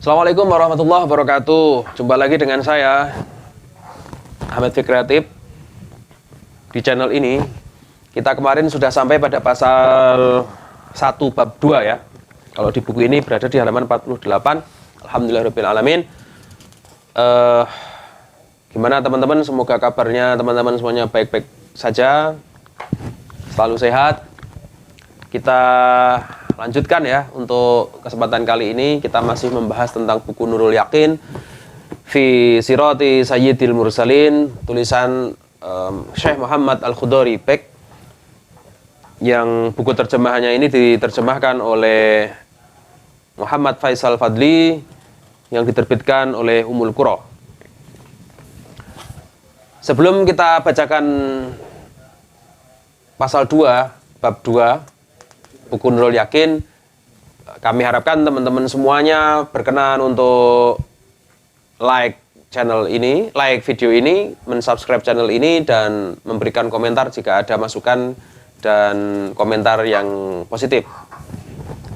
Assalamualaikum warahmatullahi wabarakatuh. Jumpa lagi dengan saya Ahmad Fikreatif di channel ini. Kita kemarin sudah sampai pada pasal 1 bab 2 ya. Kalau di buku ini berada di halaman 48. Alhamdulillahirabbil alamin. Gimana teman-teman? Semoga kabarnya teman-teman semuanya baik-baik saja, selalu sehat. Kita lanjutkan ya, untuk kesempatan kali ini kita masih membahas tentang buku Nurul Yakin fi Sirati Sayyidil Mursalin, tulisan Syekh Muhammad Al-Khudhari Bek, yang buku terjemahannya ini diterjemahkan oleh Muhammad Faisal Fadli, yang diterbitkan oleh Ummul Qura. Sebelum kita bacakan pasal 2 bab 2 buku Nurul Yakin, kami harapkan teman-teman semuanya berkenan untuk like channel ini, like video ini, mensubscribe channel ini, dan memberikan komentar jika ada masukan dan komentar yang positif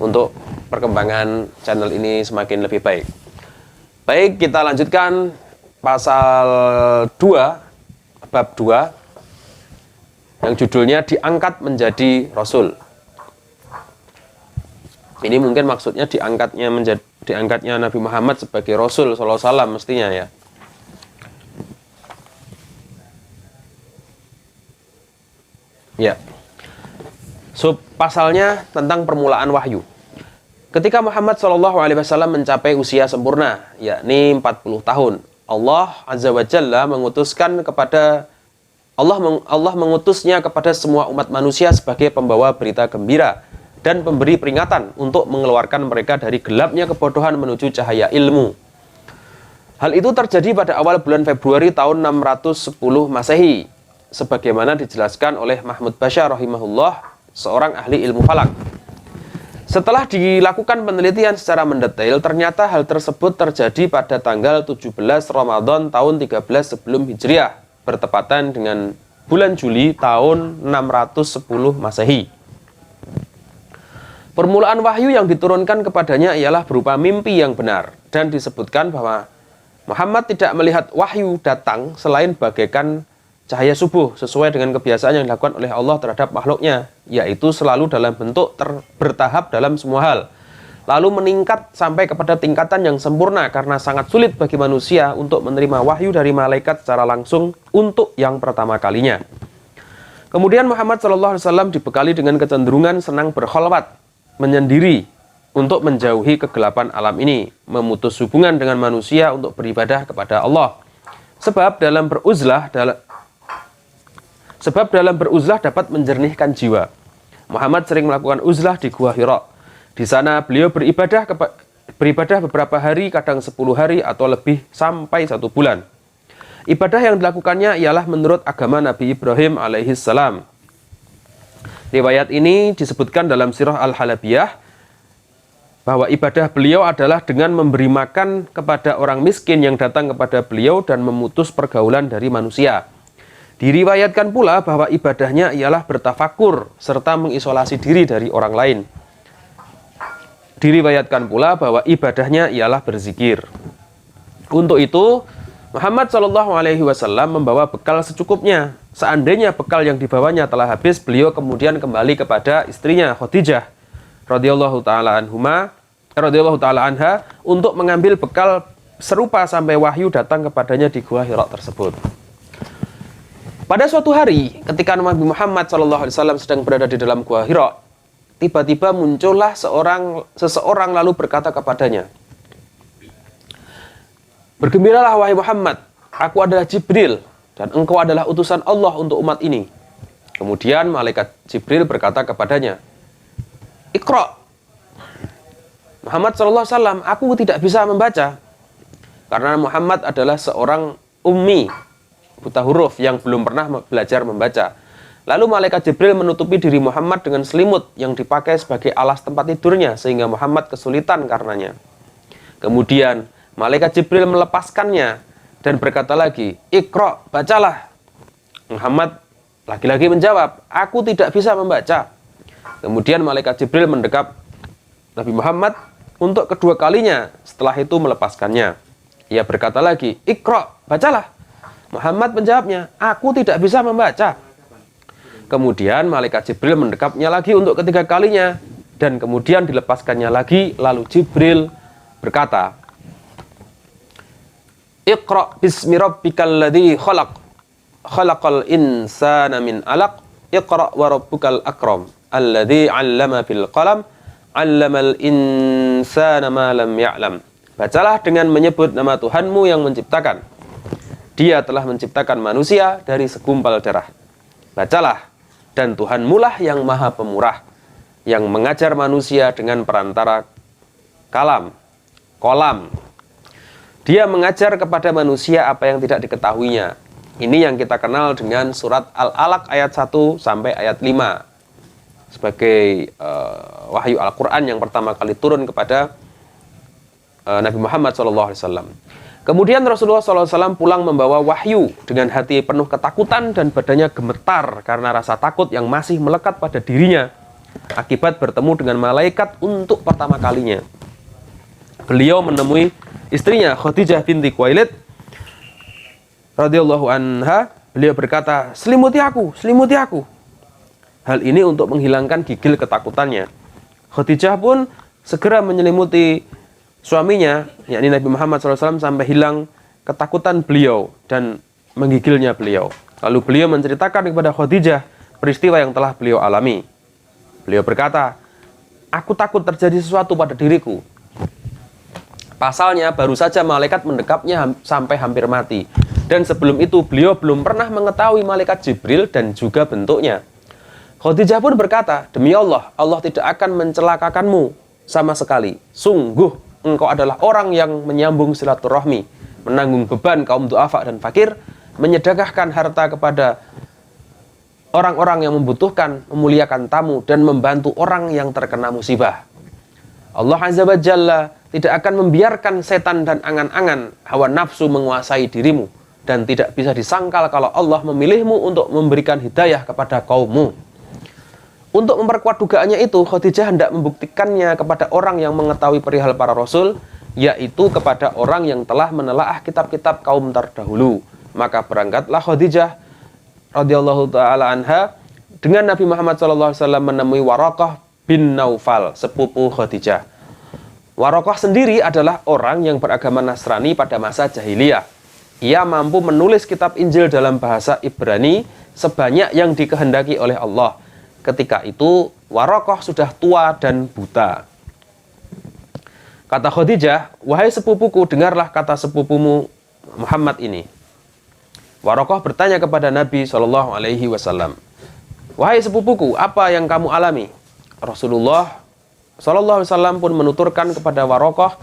untuk perkembangan channel ini semakin lebih baik. Baik, kita lanjutkan pasal 2 bab 2 yang judulnya diangkat menjadi Rasul. Ini mungkin maksudnya diangkatnya Nabi Muhammad sebagai Rasul sallallahu alaihi wasallam mestinya ya. Ya. Pasalnya tentang permulaan wahyu. Ketika Muhammad sallallahu alaihi wasallam mencapai usia sempurna, yakni 40 tahun, Allah Azza wa Jalla Allah mengutusnya kepada semua umat manusia sebagai pembawa berita gembira dan pemberi peringatan untuk mengeluarkan mereka dari gelapnya kebodohan menuju cahaya ilmu. Hal itu terjadi pada awal bulan Februari tahun 610 Masehi, sebagaimana dijelaskan oleh Mahmud Bashar rahimahullah, seorang ahli ilmu falak. Setelah dilakukan penelitian secara mendetail, ternyata hal tersebut terjadi pada tanggal 17 Ramadan tahun 13 sebelum Hijriah, bertepatan dengan bulan Juli tahun 610 Masehi. Permulaan wahyu yang diturunkan kepadanya ialah berupa mimpi yang benar, dan disebutkan bahwa Muhammad tidak melihat wahyu datang selain bagaikan cahaya subuh, sesuai dengan kebiasaan yang dilakukan oleh Allah terhadap makhluknya, yaitu selalu dalam bentuk bertahap dalam semua hal, lalu meningkat sampai kepada tingkatan yang sempurna, karena sangat sulit bagi manusia untuk menerima wahyu dari malaikat secara langsung untuk yang pertama kalinya. Kemudian Muhammad SAW dibekali dengan kecenderungan senang berkholwat, menyendiri, untuk menjauhi kegelapan alam ini, memutus hubungan dengan manusia untuk beribadah kepada Allah. Sebab dalam beruzlah dapat menjernihkan jiwa. Muhammad sering melakukan uzlah di Gua Hira. Di sana beliau beribadah beberapa hari, kadang 10 hari atau lebih sampai 1 bulan. Ibadah yang dilakukannya ialah menurut agama Nabi Ibrahim alaihissalam. Riwayat ini disebutkan dalam Sirah Al-Halabiyah bahwa ibadah beliau adalah dengan memberi makan kepada orang miskin yang datang kepada beliau dan memutus pergaulan dari manusia. Diriwayatkan pula bahwa ibadahnya ialah bertafakur serta mengisolasi diri dari orang lain. Diriwayatkan pula bahwa ibadahnya ialah berzikir. Untuk itu, Muhammad SAW membawa bekal secukupnya. Seandainya bekal yang dibawanya telah habis, beliau kemudian kembali kepada istrinya Khadijah radhiyallahu taala anha untuk mengambil bekal serupa sampai wahyu datang kepadanya di Gua Hira tersebut. Pada suatu hari, ketika Nabi Muhammad SAW sedang berada di dalam Gua Hira, tiba-tiba muncullah seseorang lalu berkata kepadanya, "Bergembiralah wahai Muhammad, aku adalah Jibril dan engkau adalah utusan Allah untuk umat ini." Kemudian malaikat Jibril berkata kepadanya, "Iqra." Muhammad SAW, "Aku tidak bisa membaca." Karena Muhammad adalah seorang ummi, buta huruf yang belum pernah belajar membaca. Lalu malaikat Jibril menutupi diri Muhammad dengan selimut yang dipakai sebagai alas tempat tidurnya, sehingga Muhammad kesulitan karenanya. Kemudian malaikat Jibril melepaskannya dan berkata lagi, "Iqra, bacalah." Muhammad lagi-lagi menjawab, "Aku tidak bisa membaca." Kemudian malaikat Jibril mendekap Nabi Muhammad untuk kedua kalinya, setelah itu melepaskannya. Ia berkata lagi, "Iqra, bacalah." Muhammad menjawabnya, "Aku tidak bisa membaca." Kemudian malaikat Jibril mendekapnya lagi untuk ketiga kalinya, dan kemudian dilepaskannya lagi. Lalu Jibril berkata, "Iqra bismi rabbikal ladzi khalaq, khalaqal insana min 'alaq, iqra wa rabbukal akram, alladzi 'allama bil qalam, 'allamal insana ma lam ya'lam." Bacalah dengan menyebut nama Tuhanmu yang menciptakan. Dia telah menciptakan manusia dari segumpal darah. Bacalah, dan Tuhanmu lah yang maha pemurah, yang mengajar manusia dengan perantara kolam. Dia mengajar kepada manusia apa yang tidak diketahuinya. Ini yang kita kenal dengan surat Al-Alaq ayat 1 sampai ayat 5. Sebagai wahyu Al-Quran yang pertama kali turun kepada Nabi Muhammad SAW. Kemudian Rasulullah SAW pulang membawa wahyu dengan hati penuh ketakutan dan badannya gemetar karena rasa takut yang masih melekat pada dirinya akibat bertemu dengan malaikat untuk pertama kalinya. Beliau menemui istrinya Khadijah binti Khuwailid radhiyallahu anha. Beliau berkata, selimuti aku." Hal ini untuk menghilangkan gigil ketakutannya. Khadijah pun segera menyelimuti suaminya, yakni Nabi Muhammad SAW, sampai hilang ketakutan beliau dan menggigilnya beliau. Lalu beliau menceritakan kepada Khadijah peristiwa yang telah beliau alami. Beliau berkata, "Aku takut terjadi sesuatu pada diriku." Pasalnya baru saja malaikat mendekapnya sampai hampir mati. Dan sebelum itu beliau belum pernah mengetahui malaikat Jibril dan juga bentuknya. Khadijah pun berkata, "Demi Allah, Allah tidak akan mencelakakanmu sama sekali. Sungguh engkau adalah orang yang menyambung silaturahmi, menanggung beban kaum du'afa dan fakir, menyedekahkan harta kepada orang-orang yang membutuhkan, memuliakan tamu, dan membantu orang yang terkena musibah. Allah Azza wa Jalla tidak akan membiarkan setan dan angan-angan hawa nafsu menguasai dirimu, dan tidak bisa disangkal kalau Allah memilihmu untuk memberikan hidayah kepada kaummu." Untuk memperkuat dugaannya itu, Khadijah hendak membuktikannya kepada orang yang mengetahui perihal para rasul, yaitu kepada orang yang telah menelaah kitab-kitab kaum terdahulu. Maka berangkatlah Khadijah radhiyallahu taala anha dengan Nabi Muhammad SAW menemui Waraqah bin Naufal, sepupu Khadijah. Waraqah sendiri adalah orang yang beragama Nasrani pada masa jahiliyah. Ia mampu menulis kitab Injil dalam bahasa Ibrani sebanyak yang dikehendaki oleh Allah. Ketika itu Waraqah sudah tua dan buta. Kata Khadijah, "Wahai sepupuku, dengarlah kata sepupumu Muhammad ini." Waraqah bertanya kepada Nabi SAW, "Wahai sepupuku, apa yang kamu alami?" Rasulullah SAW pun menuturkan kepada Waraqah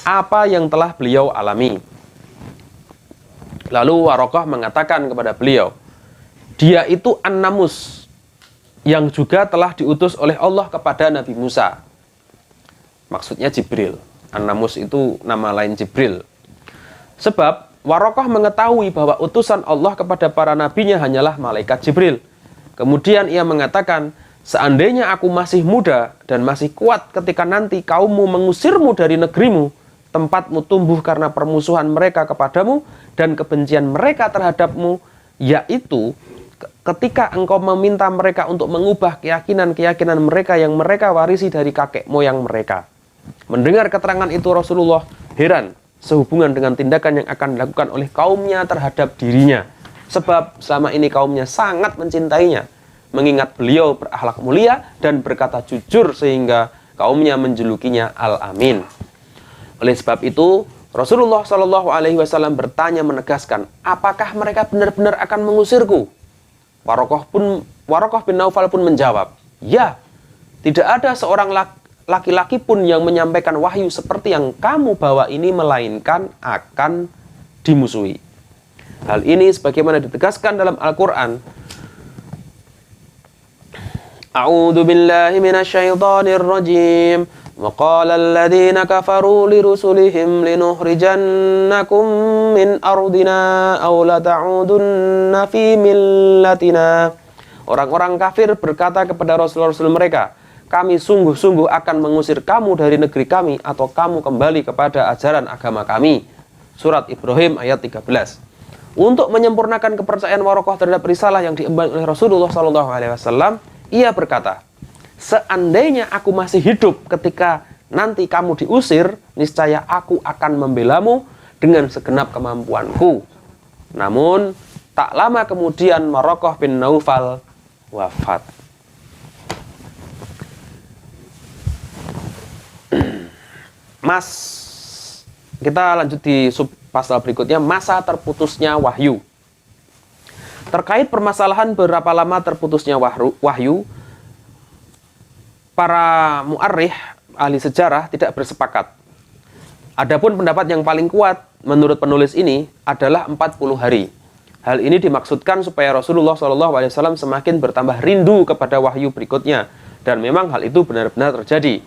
apa yang telah beliau alami. Lalu Waraqah mengatakan kepada beliau, "Dia itu An-Namus, yang juga telah diutus oleh Allah kepada Nabi Musa." Maksudnya Jibril. An-Namus itu nama lain Jibril. Sebab Waraqah mengetahui bahwa utusan Allah kepada para nabinya hanyalah malaikat Jibril. Kemudian ia mengatakan, "Seandainya aku masih muda dan masih kuat ketika nanti kaummu mengusirmu dari negerimu, tempatmu tumbuh karena permusuhan mereka kepadamu dan kebencian mereka terhadapmu, yaitu ketika engkau meminta mereka untuk mengubah keyakinan-keyakinan mereka yang mereka warisi dari kakek moyang mereka." Mendengar keterangan itu Rasulullah heran sehubungan dengan tindakan yang akan dilakukan oleh kaumnya terhadap dirinya. Sebab selama ini kaumnya sangat mencintainya, mengingat beliau berakhlak mulia dan berkata jujur sehingga kaumnya menjulukinya Al-Amin. Oleh sebab itu Rasulullah SAW bertanya menegaskan, "Apakah mereka benar-benar akan mengusirku?" Waraqah bin Naufal pun menjawab, "Ya, tidak ada seorang laki-laki pun yang menyampaikan wahyu seperti yang kamu bawa ini melainkan akan dimusuhi." Hal ini sebagaimana ditegaskan dalam Al-Quran. A'udzu billahi minasyaitonir rajim. Wa qala alladziina kafaruu lirusulihim linukhrijannakum min ardina aw la ta'udunna fi millatina. Orang-orang kafir berkata kepada rasul-rasul mereka, kami sungguh-sungguh akan mengusir kamu dari negeri kami atau kamu kembali kepada ajaran agama kami. Surat Ibrahim ayat 13. Untuk menyempurnakan kepercayaan Waraqah terhadap risalah yang diemban oleh Rasulullah SAW, ia berkata, seandainya aku masih hidup ketika nanti kamu diusir, niscaya aku akan membelamu dengan segenap kemampuanku. Namun, tak lama kemudian Waraqah bin Naufal wafat. Kita lanjut di pasal berikutnya, masa terputusnya wahyu. Terkait permasalahan berapa lama terputusnya wahyu, para mu'arrikh, ahli sejarah tidak bersepakat. Adapun pendapat yang paling kuat menurut penulis ini adalah 40 hari. Hal ini dimaksudkan supaya Rasulullah SAW semakin bertambah rindu kepada wahyu berikutnya, dan memang hal itu benar-benar terjadi.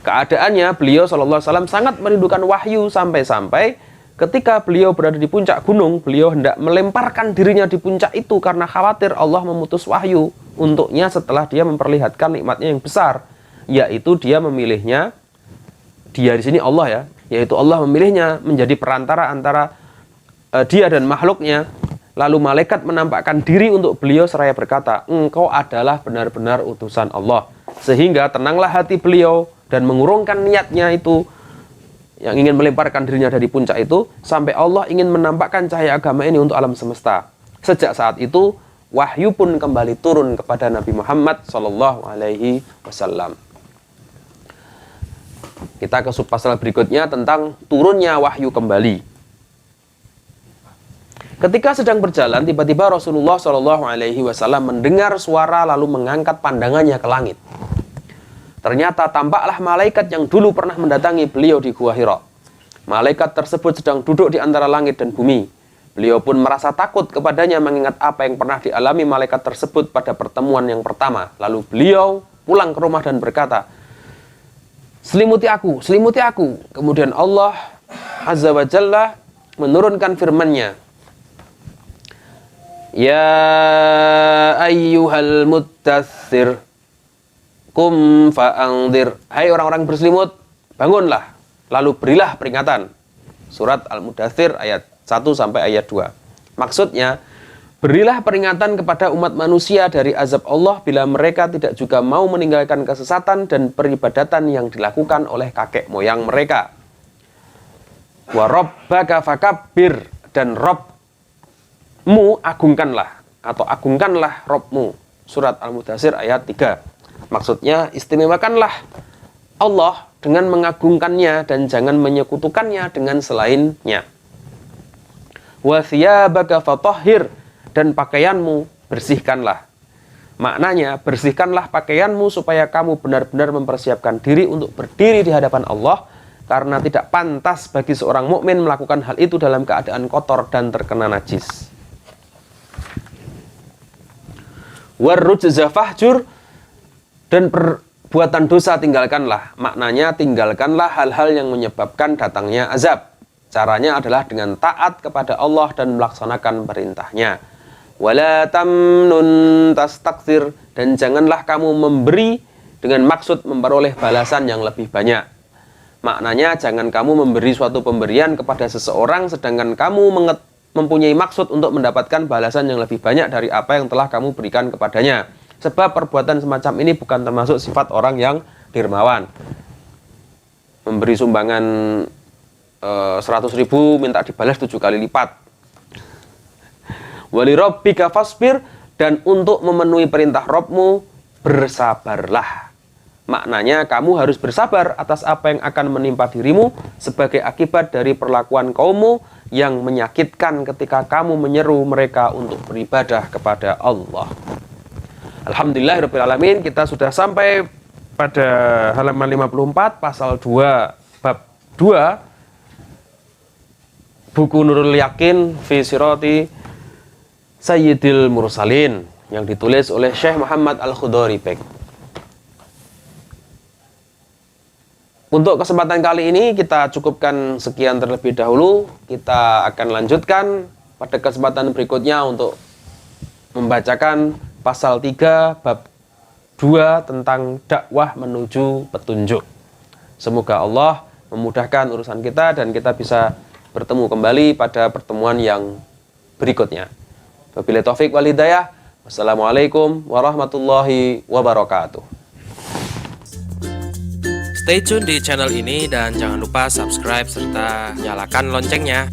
Keadaannya, beliau SAW sangat merindukan wahyu sampai-sampai ketika beliau berada di puncak gunung, beliau hendak melemparkan dirinya di puncak itu karena khawatir Allah memutus wahyu untuknya setelah dia memperlihatkan nikmatnya yang besar, yaitu dia memilihnya, dia di sini Allah ya, yaitu Allah memilihnya menjadi perantara antara dia dan makhluknya. Lalu malaikat menampakkan diri untuk beliau seraya berkata, engkau adalah benar-benar utusan Allah. Sehingga tenanglah hati beliau dan mengurungkan niatnya itu yang ingin melemparkan dirinya dari puncak itu sampai Allah ingin menampakkan cahaya agama ini untuk alam semesta. Sejak saat itu wahyu pun kembali turun kepada Nabi Muhammad SAW. Kita ke subpasal berikutnya tentang turunnya wahyu kembali. Ketika sedang berjalan, tiba-tiba Rasulullah SAW mendengar suara lalu mengangkat pandangannya ke langit. Ternyata tampaklah malaikat yang dulu pernah mendatangi beliau di Gua Hira. Malaikat tersebut sedang duduk di antara langit dan bumi. Beliau pun merasa takut kepadanya mengingat apa yang pernah dialami malaikat tersebut pada pertemuan yang pertama. Lalu beliau pulang ke rumah dan berkata, selimuti aku, selimuti aku. Kemudian Allah Azza wa Jalla menurunkan firman-Nya, ya ayyuhal muttatsir kum fa'angdir. Hai orang-orang berselimut, bangunlah, lalu berilah peringatan. Surat Al-Mudaththir ayat 1 sampai ayat 2. Maksudnya, berilah peringatan kepada umat manusia dari azab Allah bila mereka tidak juga mau meninggalkan kesesatan dan peribadatan yang dilakukan oleh kakek moyang mereka. Wa rabbaka fakabbir, dan Rabbmu agungkanlah, atau agungkanlah Rabbmu. Surat Al-Mudaththir ayat 3. Maksudnya, istimewakanlah Allah dengan mengagungkannya dan jangan menyekutukannya dengan selainnya. Wa thiyabaka fatahhir, dan pakaianmu bersihkanlah. Maknanya, bersihkanlah pakaianmu supaya kamu benar-benar mempersiapkan diri untuk berdiri di hadapan Allah, karena tidak pantas bagi seorang mukmin melakukan hal itu dalam keadaan kotor dan terkena najis. Warrujza fahjur, dan perbuatan dosa tinggalkanlah. Maknanya, tinggalkanlah hal-hal yang menyebabkan datangnya azab. Caranya adalah dengan taat kepada Allah dan melaksanakan perintahnya. Wala tamnun tastakthir, dan janganlah kamu memberi dengan maksud memperoleh balasan yang lebih banyak. Maknanya, jangan kamu memberi suatu pemberian kepada seseorang sedangkan kamu mempunyai maksud untuk mendapatkan balasan yang lebih banyak dari apa yang telah kamu berikan kepadanya. Sebab perbuatan semacam ini bukan termasuk sifat orang yang dermawan. Memberi sumbangan 100.000 minta dibalas 7 kali lipat. Wali rabbika fasbir, dan untuk memenuhi perintah Rabbmu bersabarlah. Maknanya, kamu harus bersabar atas apa yang akan menimpa dirimu sebagai akibat dari perlakuan kaummu yang menyakitkan ketika kamu menyeru mereka untuk beribadah kepada Allah. Alhamdulillahirrahmanirrahim, kita sudah sampai pada halaman 54, pasal 2, bab 2, buku Nurul Yakin fi Sirati Sayyidil Mursalin, yang ditulis oleh Syekh Muhammad Al-Khudhari Bek. Untuk kesempatan kali ini kita cukupkan sekian terlebih dahulu. Kita akan lanjutkan pada kesempatan berikutnya untuk membacakan pasal 3 bab 2 tentang dakwah menuju petunjuk. Semoga Allah memudahkan urusan kita dan kita bisa bertemu kembali pada pertemuan yang berikutnya. Wabillahi taufik wal hidayah. Wassalamualaikum warahmatullahi wabarakatuh. Stay tune di channel ini dan jangan lupa subscribe serta nyalakan loncengnya.